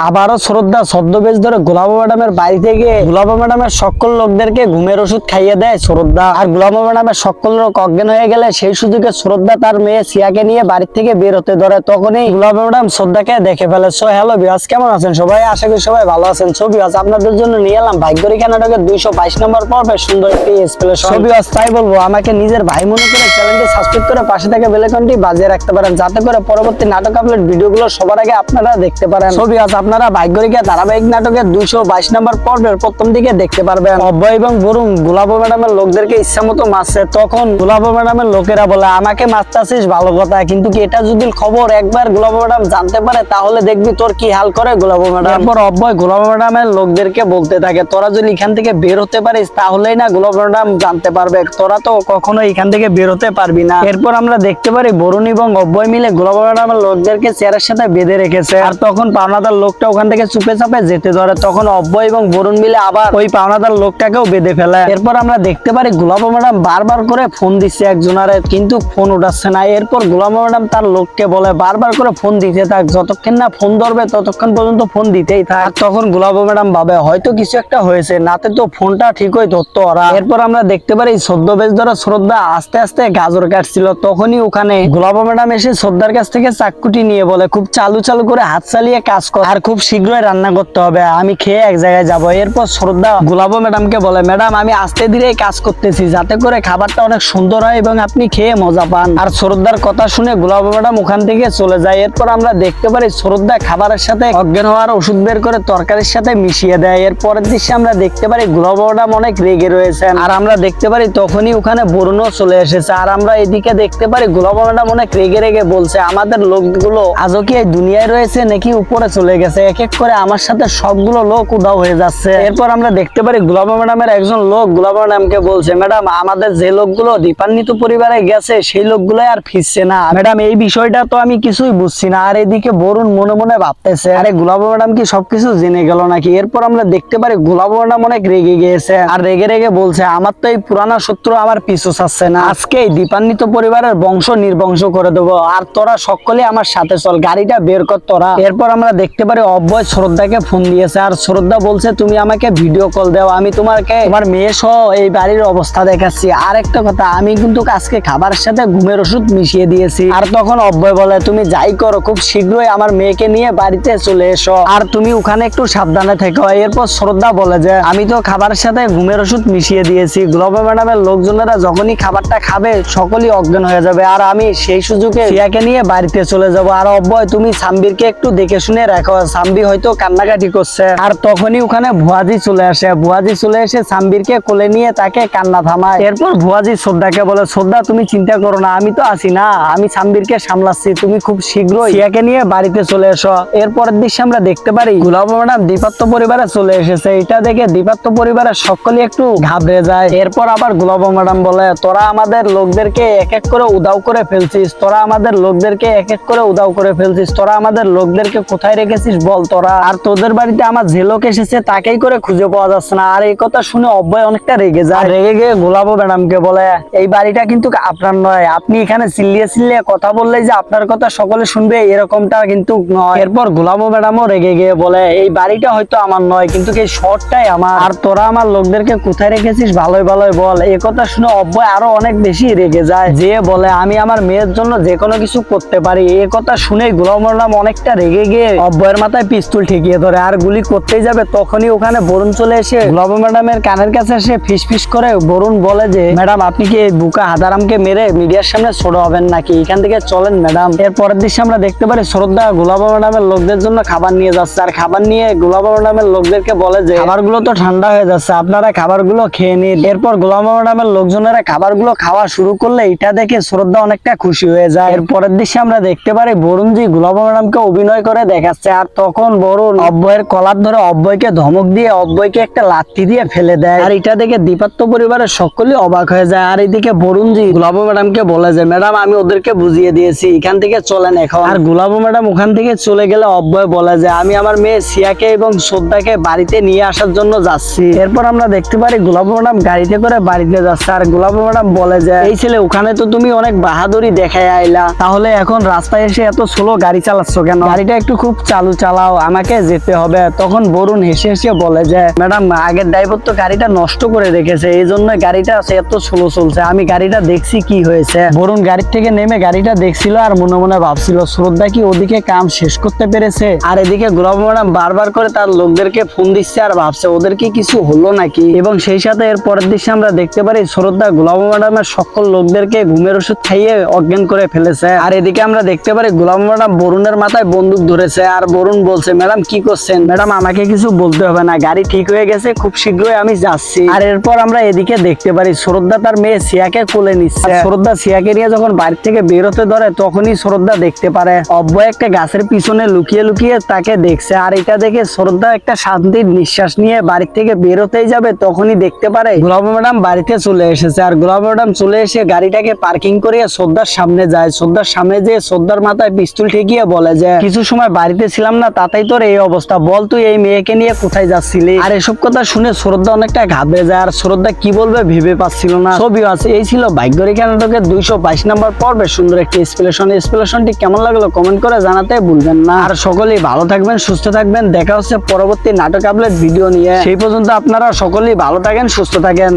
আবারও শ্রদ্ধা ছদ্মবেশ ধরে গোলাপ ম্যাডামের বাড়িতে গিয়ে গোলাপ ম্যাডামের সকল লোকদেরকে ঘুমের ওষুধ খাইয়ে দেয় শ্রদ্ধা। আর গোলাপ ম্যাডামের সকল লোক অজ্ঞান হয়ে গেলে সেই সুযোগে শ্রদ্ধা তার মেয়ে সিয়াকে নিয়ে বাড়ি থেকে বের হতে ধরে। তখনই গোলাপ ম্যাডাম শ্রদ্ধাকে দেখে ফেলে। সো হ্যালো বিয়াস, কেমন আছেন সবাই? আশা করি সবাই ভালো আছেন। সো বিয়াস, আপনাদের জন্য নিয়ে এলাম ভাগ্যরেখা নাটকের 222 নম্বর পর্বে সুন্দর একটি এক্সপ্লেনেশন। সো বিয়াস, তাই বলবো আমাকে নিজের ভাই মনে করে চ্যানেলটি সাবস্ক্রাইব করে পাশে থাকা বেল আইকনটি বাজিয়ে রাখতে পারেন, যাতে করে পরবর্তী নাটক আপলোড ভিডিওগুলো সবার আগে আপনারা দেখতে পারেন। সো বিয়াস, আপনারা ভাগ্যরেখা ধারাবাহিক নাটকের 222 নম্বর পর্বের প্রথম দিকে দেখতে পারবেন অভয় এবং বরুণ গোলাপ ম্যাডামের লোকদেরকে ইচ্ছা মতো মারছে। তখন গোলাপ ম্যাডামের লোকেরা বলে, আমাকে মারতাছিস ভালো কথা, কিন্তু কি এটা যদি খবর একবার গোলাপ ম্যাডাম জানতে পারে তাহলে দেখবি তোর কি হাল করে গোলাপ ম্যাডাম। এরপর অভয় গোলাপ ম্যাডামের লোকদেরকে বলতে থাকে, তোরা যদি এখান থেকে বের হতে পারিস তাহলেই না গোলাপ ম্যাডাম জানতে পারবে, তোরা তো কখনো এখান থেকে বের হতে পারবি না। এরপর আমরা দেখতে পারি বরুণ এবং অভয় মিলে গোলাপ ম্যাডামের লোকদেরকে চেয়ারের সাথে বেঁধে রেখেছে। আর তখন পাওনাদার লোকটা ওখান থেকে চুপে চাপে যেতে ধরে। তখন অভয় এবং বরুণ মিলে আবার ওই পাওনাদার লোকটাকেও বেঁধে ফেলে। এরপর আমরা দেখতে পারি গোলাপ ম্যাডাম বারবার করে ফোন দিচ্ছে একজনারে, কিন্তু ফোন উঠাচ্ছে না। এরপর গোলাপ ম্যাডাম তার লোককে বলে বারবার করে ফোন দিতে থাক, যতক্ষণ না ফোন ধরবে ততক্ষণ পর্যন্ত ফোন দিতেই থাক। তখন গোলাপ ম্যাডাম ভাবে হয়তো কিছু একটা হয়েছে, নাতে তো ফোনটা ঠিকই ধরতো ওরা। এরপর আমরা দেখতে পারি ছদ্মবেশ ধরা শ্রদ্ধা আস্তে আস্তে গাজর কাটছিল। তখনই ওখানে গোলাপ ম্যাডাম এসে শ্রদ্ধার কাছ থেকে চাকুটি নিয়ে বলে, খুব চালু চালু করে হাত চালিয়ে কাজ কর, আর খুব শীঘ্রই রান্না করতে হবে, আমি খেয়ে এক জায়গায় যাবো। এরপর শ্রদ্ধা গোলাপ ম্যাডামকে বলে, ম্যাডাম আমি আস্তে ধীরে কাজ করতেছি যাতে করে খাবারটা অনেক সুন্দর হয় এবং আপনি খেয়ে মজা পান। আর শ্রদ্ধার কথা শুনে গোলাপ ম্যাডাম ওখান থেকে চলে যায়। এরপর আমরা দেখতে পারি শ্রদ্ধা খাবারের সাথে অজ্ঞান হওয়ার ওষুধ বের করে তরকারির সাথে মিশিয়ে দেয়। এর পরের দৃশ্যে আমরা দেখতে পারি গোলাপ ম্যাডাম অনেক রেগে রয়েছেন। আর আমরা দেখতে পারি তখনই ওখানে বরুণও চলে এসেছে। আর আমরা এদিকে দেখতে পারি গোলাপ ম্যাডাম অনেক রেগে রেগে বলছে, আমাদের লোকগুলো আজও কি এই দুনিয়ায় রয়েছে নাকি উপরে চলে গেছে? এক এক করে আমার সাথে সবগুলো লোক উধাও হয়ে যাচ্ছে। এরপর আমরা দেখতে পারি গোলাপ ম্যাডামের একজন লোক গোলাপ ম্যাডামকে বলছে, ম্যাডাম আমাদের যে লোকগুলো দীপান্বিত পরিবারে গেছে সেই লোকগুলো আর ফিরছে না ম্যাডাম, এই বিষয়টা তো আমি কিছুই বুঝছি না। আর এদিকে বরুণ মনে মনে ভাবতেছে, আরে গোলাপ ম্যাডাম কি সবকিছু জেনে গেল নাকি? এরপর আমরা দেখতে পারি গোলাপ ম্যাডাম অনেক রেগে গিয়েছে আর রেগে রেগে বলছে, আমার তো এই পুরানা শত্রু আমার পিছু ছাড়ছে না, আজকে এই দীপান্বিত পরিবারের বংশ নির্বংশ করে দেবো, আর তোরা সকলে আমার সাথে চল, গাড়িটা বের কর তোরা। এরপর আমরা দেখতে পারি অভয় শ্রদ্ধাকে ফোন দিয়েছে। আর শ্রদ্ধা বলছে, তুমি আমাকে ভিডিও কল দাও, আমি তোমাকে তোমার মেয়ে সহ এই বাড়ির অবস্থা দেখাচ্ছি। আর একটা কথা, আমি কিন্তু আজকে খাবারের সাথে ঘুমের ওষুধ মিশিয়ে দিয়েছি। আর তখন অভয় বলে, তুমি যাই করো খুব শীঘ্রই আমার মেয়েকে নিয়ে বাড়িতে চলে এসো, আর তুমি ওখানে একটু সাবধানে থেকো। এরপর শ্রদ্ধা বলে যে, আমি তো খাবারের সাথে ঘুমের ওষুধ মিশিয়ে দিয়েছি, গোলাপ ম্যাডামের লোকজনেরা যখনই খাবারটা খাবে সকলেই অজ্ঞান হয়ে যাবে, আর আমি সেই সুযোগে সিয়াকে নিয়ে বাড়িতে চলে যাব। আর অভয় তুমি সাম্বিরকে একটু দেখে শুনে রাখো, সাম্বি হয়তো কান্নাকাটি করছে। আর তখনই ওখানে ভুয়াজি চলে আসে। ভুয়াজি চলে এসে সাম্বিরকে কোলে নিয়ে তাকে কান্না থামায়। এরপর ভুয়াজি শ্রদ্ধাকে বলে, শ্রদ্ধা তুমি চিন্তা করো না, আমি তো আছি না, আমি সাম্বিরকে সামলাচ্ছি, তুমি খুব শীঘ্রই সিয়াকে নিয়ে বাড়িতে চলে এসো। এরপরের দৃশ্যে আমরা দেখতে পারি গোলাপ ম্যাডাম দীপাত্ম পরিবারে চলে এসেছে। এটা দেখে দীপাত্ম পরিবারের সকলে একটু ঘাবড়ে যায়। এরপর আবার গোলাপ ম্যাডাম বলে, তোরা আমাদের লোকদেরকে এক এক করে উধাও করে ফেলছিস, তোরা আমাদের লোকদেরকে এক এক করে উধাও করে ফেলছিস, তোরা আমাদের লোকদেরকে কোথায় রেখেছিস বল তোরা, আর তোদের বাড়িতে আমার যে লোক এসেছে তাকেই করে খুঁজে পাওয়া যাচ্ছে না। আর এই কথা শুনে অভয় অনেকটা রেগে যায়। রেগে গিয়ে গোলাপ ম্যাডামকে বলে, এই বাড়িটা কিন্তু আপনার নয়, আপনি এখানে চিল্লিয়ে চিল্লিয়ে কথা বললেই যে আপনার কথা সকলে শুনবে এরকমটা কিন্তু নয়। এরপর গোলাপ ম্যাডামও রেগে গিয়ে বলে, এই বাড়িটা হয়তো আমার নয় কিন্তু এই শহরটাই আমার, আর তোরা আমার লোকদেরকে কোথায় রেখেছিস ভালোই ভালোই বল। এই কথা শুনে অভয় আরো অনেক বেশি রেগে যায়, যে বলে আমি আমার মেয়ের জন্য যে কোনো কিছু করতে পারি। এই কথা শুনে গোলাপ ম্যাডাম অনেকটা রেগে গিয়ে অভয়ের মাথায় পিস্তল ঠেকিয়ে ধরে আর গুলি করতেই যাবে। তখনই ওখানে বরুণ চলে এসে গোলাপ ম্যাডামের কানের কাছে এসে ফিস ফিস করে বরুণ বলে যে, ম্যাডাম আপনি কি এই বুকা হাদারামকে মেরে মিডিয়ার সামনে ছোট হবেন নাকি? এখান থেকে চলেন ম্যাডাম। এর পরের দৃশ্যে আমরা দেখতে পারি শ্রদ্ধা গোলাপ ম্যাডামের লোকদের জন্য খাবার নিয়ে যাচ্ছে। আর খাবার নিয়ে গোলাপ ম্যাডামের লোকদেরকে বলে যে, খাবারগুলো তো ঠান্ডা হয়ে যাচ্ছে, আপনারা খাবারগুলো খেয়ে নিন। এরপর গোলাপ ম্যাডামের লোকজনেরা খাবারগুলো খাওয়া শুরু করলে এটা দেখে শ্রদ্ধা অনেকটা খুশি হয়ে যায়। এর পরের দৃশ্যে আমরা দেখতে পারি বরুণজি গোলাপ ম্যাডামকে অভিনয় করে দেখাচ্ছে। আর তখন বরুণ অভয়ের কলার ধরে অভয়কে ধমক দিয়ে অভয়কে একটা লাথি দিয়ে ফেলে দেয়। আর এটা দেখে দীপাত্ম পরিবারের সকলেই অবাক হয়ে যায়। আর এদিকে বরুণজি গোলাপ ম্যাডামকে বলে যে, ম্যাডাম আমি ওদেরকে বুঝিয়ে দিয়েছি, এখান থেকে চলেন এখন। আর গোলাপ ম্যাডাম ওখান থেকে চলে গেলে অভয় বলে যে, আমি আমার মেয়ে সিয়াকে এবং শ্রদ্ধাকে বাড়িতে নিয়ে আসার জন্য যাচ্ছি। এরপর আমরা দেখতে পারি গোলাপ ম্যাডাম গাড়িতে করে বাড়িতে যাচ্ছে। আর গোলাপ ম্যাডাম বলে যে, এই ছেলে ওখানে তো তুমি অনেক বাহাদুরি দেখায় আইলা, তাহলে এখন রাস্তায় এসে এত স্লো গাড়ি চালাচ্ছ কেন? গাড়িটা একটু খুব চালু চালাও। চালাও, আমাকে যেতে হবে। তখন বরুণ হেসে হেসে বলে যে ম্যাডাম, আগের ড্রাইভার তো গাড়িটা নষ্ট করে রেখেছে, এই জন্য গাড়িটা এত স্লো চলছে, আমি গাড়িটা দেখছি কি হয়েছে। বরুণ গাড়ি থেকে নেমে গাড়িটা দেখছিল আর মনে মনে ভাবছিল শ্রদ্ধা কি ওদিকে কাম শেষ করতে পেরেছে, আর এদিকে গোলাপ ম্যাডাম বারবার করে তার লোকদেরকে ফোন দিচ্ছে আর ভাবছে ওদের কি কিছু হলো নাকি। এবং সেই সাথে এর পরের দৃশ্যে আমরা দেখতে পারি শ্রদ্ধা গোলাপ ম্যাডামের সকল লোকদেরকে ঘুমের ওষুধ খাইয়ে অজ্ঞান করে ফেলেছে। আর এদিকে আমরা দেখতে পারি গোলাপ ম্যাডাম বরুণের মাথায় বন্দুক ধরেছে আর বরুণ বলছে ম্যাডাম কি করছেন? ম্যাডাম আমাকে কিছু বলতে হবে না, গাড়ি ঠিক হয়ে গেছে, খুব শীঘ্রই আমি যাচ্ছি। আর এরপর আমরা এদিকে দেখতে পারি শ্রদ্ধা তার মেয়ে সিয়াকে কোলে নিচ্ছে। শ্রদ্ধা সিয়াকে নিয়ে যখন বাড়ি থেকে বেরোতে ধরে তখনই শ্রদ্ধা দেখতে পারে অব্যয় একটা গাছের পিছনে লুকিয়ে লুকিয়ে তাকে দেখছে। আর এটা দেখে শ্রদ্ধা একটা শান্তির নিঃশ্বাস নিয়ে বাড়ি থেকে বেরোতেই যাবে তখনই দেখতে পারে গোলাপ ম্যাডাম বাড়িতে চলে এসেছে। আর গোলাপ ম্যাডাম চলে এসে গাড়িটাকে পার্কিং করিয়ে শ্রদ্ধার সামনে যায়। শ্রদ্ধার সামনে যেয়ে শ্রদ্ধার মাথায় পিস্তল ঠেকিয়ে বলে যে কিছু সময় বাড়িতে ছিলাম না, তাতেই তোর এই অবস্থা, বল তুই এই মেয়েকে নিয়ে কোথায় যাচ্ছিলি? আর এসব কথা শুনে শ্রদ্ধা অনেকটা ঘাবড়ে যায় আর শ্রদ্ধা কি বলবে ভেবে পাচ্ছিল না। ছবি আছে, এই ছিল ভাগ্যরেখা নাটকের 222 নম্বর পর্বে সুন্দর একটি এক্সপ্লেনেশনটি কেমন লাগলো কমেন্ট করে জানাতে ভুলবেন না। আর সকলেই ভালো থাকবেন, সুস্থ থাকবেন, দেখা হচ্ছে পরবর্তী নাটক আপলোড ভিডিও নিয়ে। সেই পর্যন্ত আপনারা সকলেই ভালো থাকেন, সুস্থ থাকেন।